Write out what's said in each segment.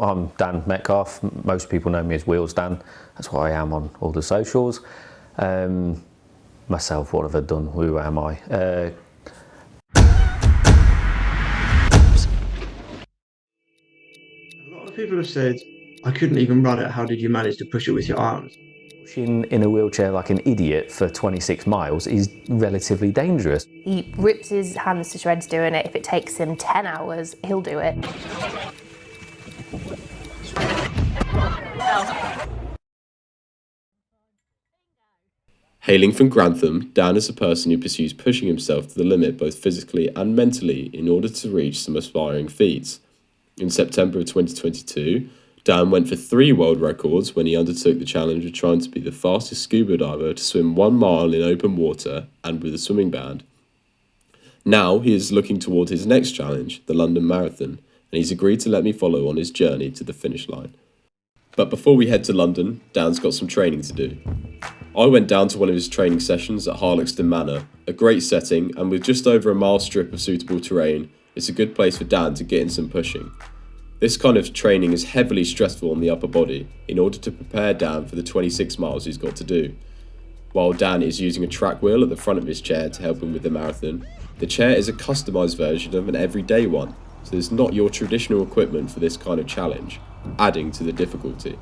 I'm Dan Metcalf. Most people know me as Wheelsdan. That's what I am on all the socials. Myself, what have I done? Who am I? A lot of people have said, I couldn't even run it. How did you manage to push it with your arms? Pushing in a wheelchair like an idiot for 26 miles is relatively dangerous. He rips his hands to shreds doing it. If it takes him 10 hours, he'll do it. Hailing from Grantham, Dan is a person who pursues pushing himself to the limit both physically and mentally in order to reach some aspiring feats. In September of 2022, Dan went for 3 world records when he undertook the challenge of trying to be the fastest scuba diver to swim 1 mile in open water and with a swimming band. Now he is looking toward his next challenge, the London Marathon, and he's agreed to let me follow on his journey to the finish line. But before we head to London, Dan's got some training to do. I went down to one of his training sessions at Harlexton Manor, a great setting, and with just over a mile strip of suitable terrain, it's a good place for Dan to get in some pushing. This kind of training is heavily stressful on the upper body in order to prepare Dan for the 26 miles he's got to do. While Dan is using a track wheel at the front of his chair to help him with the marathon, the chair is a customised version of an everyday one, so it's not your traditional equipment for this kind of challenge, adding to the difficulty.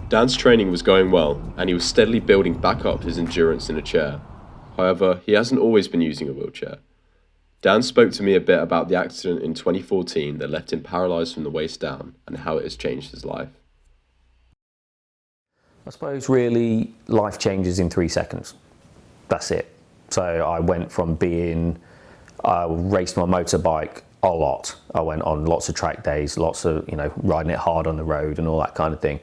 Dan's training was going well, and he was steadily building back up his endurance in a chair. However, he hasn't always been using a wheelchair. Dan spoke to me a bit about the accident in 2014 that left him paralysed from the waist down and how it has changed his life. I suppose really life changes in 3 seconds. That's it. So I went from I raced my motorbike a lot. I went on lots of track days, lots of, riding it hard on the road and all that kind of thing.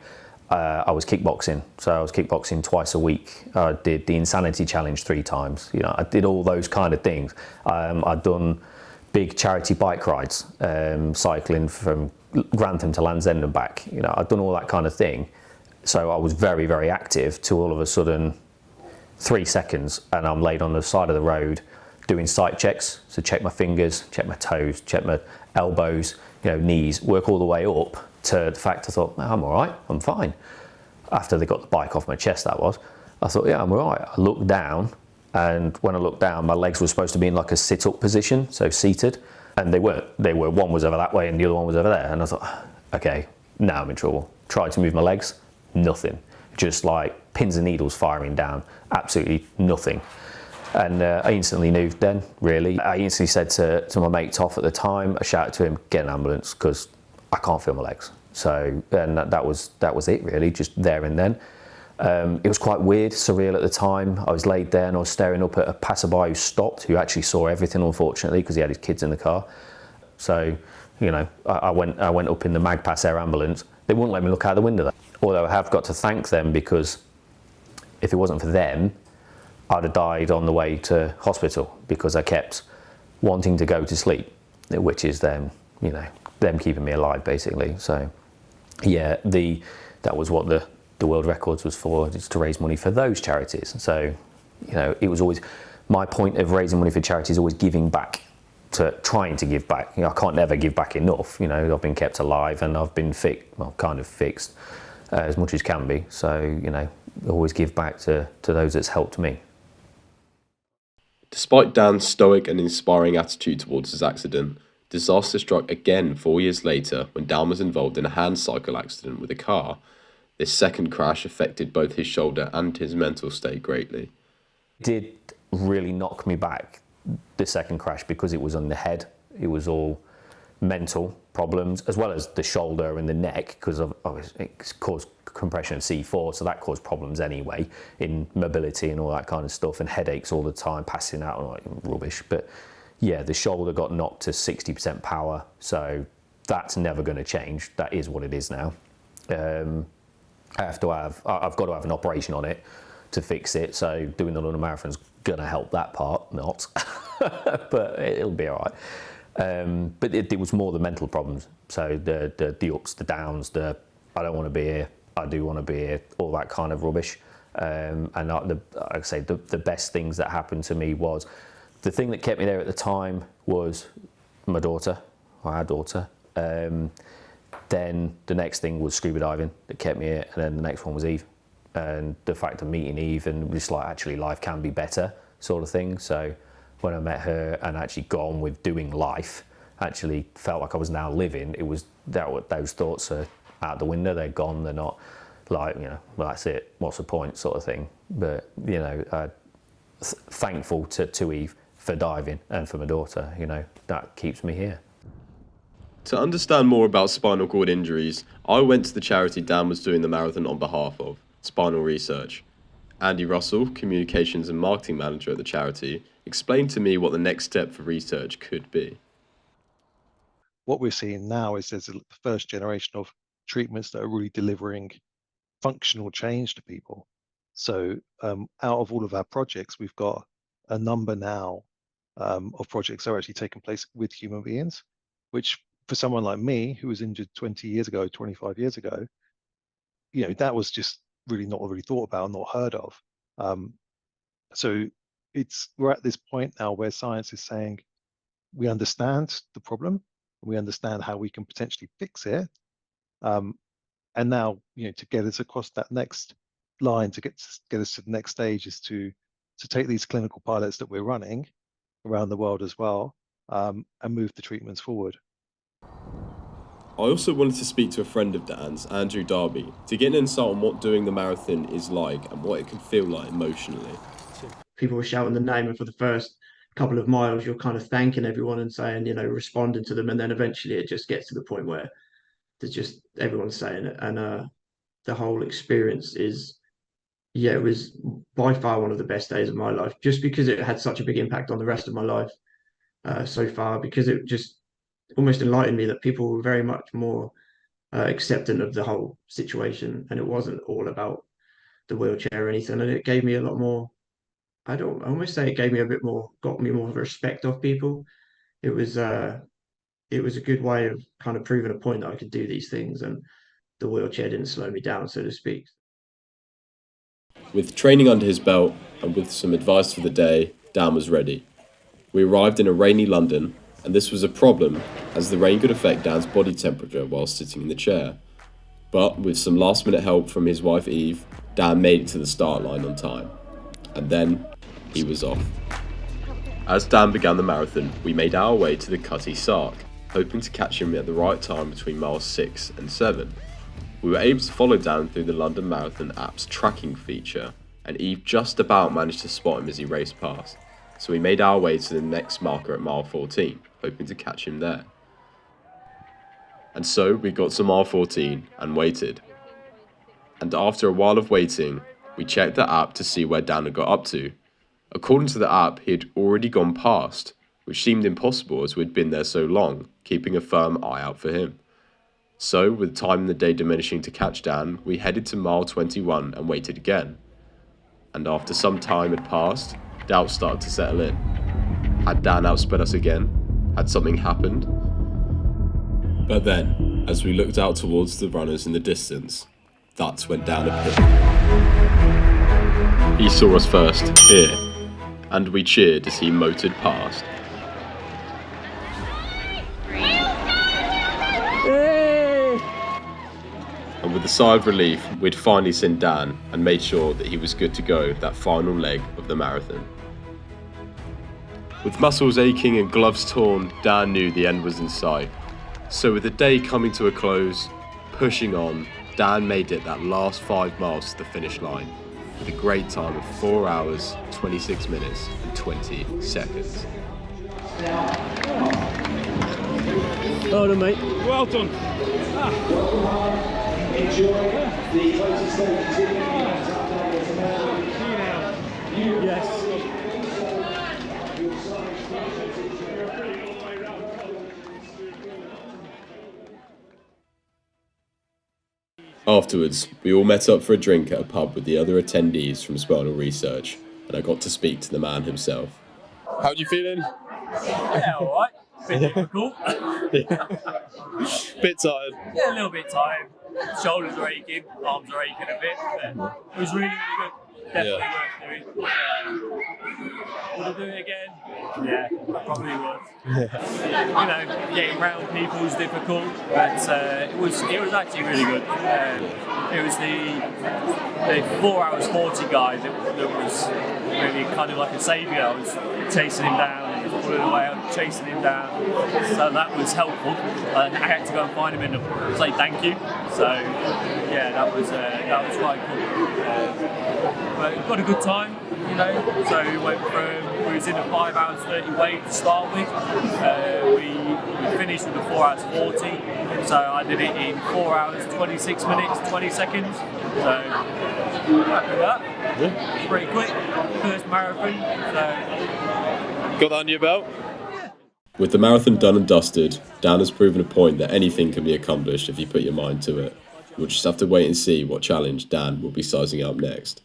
I was kickboxing, so I was kickboxing twice a week. I did the Insanity Challenge 3 times. I did all those kind of things. I'd done big charity bike rides, cycling from Grantham to Land's End and back. I'd done all that kind of thing. So I was very, very active till all of a sudden 3 seconds and I'm laid on the side of the road doing sight checks. So check my fingers, check my toes, check my elbows, knees, work all the way up to the fact I thought, I'm all right, I'm fine. After they got the bike off my chest, I thought, yeah, I'm all right. I looked down, and when I looked down, my legs were supposed to be in like a sit-up position, so seated, and they weren't. One was over that way and the other one was over there, and I thought, okay, now I'm in trouble. Tried to move my legs, nothing. Just like pins and needles firing down, absolutely nothing. And I instantly knew then, really. I instantly said to my mate Toff at the time, I shouted to him, get an ambulance, because I can't feel my legs. So, and that was it really, just there and then. It was quite weird, surreal at the time. I was laid there and I was staring up at a passerby who stopped, who actually saw everything, unfortunately, because he had his kids in the car. So, I went up in the Magpass Air ambulance. They wouldn't let me look out the window there. Although I have got to thank them, because if it wasn't for them, I'd have died on the way to hospital, because I kept wanting to go to sleep, which is them keeping me alive, basically. So yeah, that was what the world records was for, is to raise money for those charities. So it was always my point of raising money for charities, always giving back, trying to give back. I can't never give back enough. I've been kept alive and I've been kind of fixed as much as can be. So always give back to those that's helped me. Despite Dan's stoic and inspiring attitude towards his accident, disaster struck again 4 years later when Dan was involved in a hand cycle accident with a car. This second crash affected both his shoulder and his mental state greatly. It did really knock me back, the second crash, because it was on the head. It was all mental problems, as well as the shoulder and the neck, because it caused compression at C4, so that caused problems anyway in mobility and all that kind of stuff, and headaches all the time, passing out, and all that rubbish. But yeah, the shoulder got knocked to 60% power, so that's never going to change. That is what it is now. I've got to have an operation on it to fix it, so doing the London Marathon's going to help that part, not. But it'll be all right. But it was more the mental problems. So the ups, the downs, I don't want to be here, I do want to be here, all that kind of rubbish. And like I say, the best things that happened to me was the thing that kept me there at the time was my daughter, our daughter. Then the next thing was scuba diving that kept me here, and then the next one was Eve. And the fact of meeting Eve and just like, actually life can be better sort of thing. So when I met her and actually got on with doing life, actually felt like I was now living, it was those thoughts are out the window, they're gone, they're not like, you know, well, that's it, what's the point sort of thing. But, you know, thankful to Eve for diving and for my daughter, you know, that keeps me here. To understand more about spinal cord injuries, I went to the charity Dan was doing the marathon on behalf of, Spinal Research. Andy Russell, Communications and Marketing Manager at the charity, explained to me what the next step for research could be. What we're seeing now is there's the first generation of treatments that are really delivering functional change to people. So out of all of our projects, we've got a number now of projects that are actually taking place with human beings, which for someone like me, who was injured 20 years ago, 25 years ago, you know, that was just really not really thought about, not heard of. So we're at this point now where science is saying, we understand the problem, we understand how we can potentially fix it. And now, you know, to get us across that next line, to get us to the next stage is to take these clinical pilots that we're running around the world as well, and move the treatments forward. I also wanted to speak to a friend of Dan's, Andrew Darby, to get an insight on what doing the marathon is like and what it can feel like emotionally. People were shouting the name, and for the first couple of miles, you're kind of thanking everyone and saying, you know, responding to them, and then eventually it just gets to the point where there's just everyone's saying it, and the whole experience is, yeah, it was by far one of the best days of my life, just because it had such a big impact on the rest of my life so far, because it just almost enlightened me that people were very much more acceptant of the whole situation, and it wasn't all about the wheelchair or anything, and it gave me a lot more. I almost say it gave me a bit more, got me more respect of people. It was a good way of kind of proving a point that I could do these things, and the wheelchair didn't slow me down, so to speak. With training under his belt and with some advice for the day, Dan was ready. We arrived in a rainy London, and this was a problem as the rain could affect Dan's body temperature while sitting in the chair. But with some last minute help from his wife Eve, Dan made it to the start line on time. And then he was off. As Dan began the marathon, we made our way to the Cutty Sark, hoping to catch him at the right time between miles 6 and 7. We were able to follow Dan through the London Marathon app's tracking feature, and Eve just about managed to spot him as he raced past. So we made our way to the next marker at mile 14, hoping to catch him there. And so we got to mile 14 and waited. And after a while of waiting, we checked the app to see where Dan had got up to. According to the app, he had already gone past, which seemed impossible as we'd been there so long, keeping a firm eye out for him. So, with time in the day diminishing to catch Dan, we headed to mile 21 and waited again. And after some time had passed, doubt started to settle in. Had Dan outsped us again? Had something happened? But then, as we looked out towards the runners in the distance, that's when Dan appeared. He saw us first, here, and we cheered as he motored past. And with a sigh of relief, we'd finally seen Dan and made sure that he was good to go that final leg of the marathon. With muscles aching and gloves torn, Dan knew the end was in sight. So with the day coming to a close, pushing on, Dan made it that last 5 miles to the finish line with a great time of 4 hours, 26 minutes and 20 seconds. Well done, mate. Well done. Enjoy the closing stages in Yes. Afterwards, we all met up for a drink at a pub with the other attendees from Spinal Research, and I got to speak to the man himself. How are you feeling? Yeah, alright. Bit difficult. Bit tired. Yeah, a little bit tired. Shoulders are aching, arms are aching a bit. But it was really, really good. definitely worth doing. Would I do it again? Yeah, I probably would. You know, getting round people is difficult, but it was actually really good. It was the 4 hours 40 guy that was really kind of like a saviour. I was chasing him down and pulling away, I was chasing him down, so that was helpful. I had to go and find him and say thank you. So yeah, that was quite cool. But got a good time, you know. So we was in a 5 hours 30 wait to start with. We finished with a 4 hours 40. So I did it in 4 hours 26 minutes 20 seconds. So happy with that. Yeah. It's pretty quick. First marathon. So Got that under your belt? With the marathon done and dusted, Dan has proven a point that anything can be accomplished if you put your mind to it. We'll just have to wait and see what challenge Dan will be sizing up next.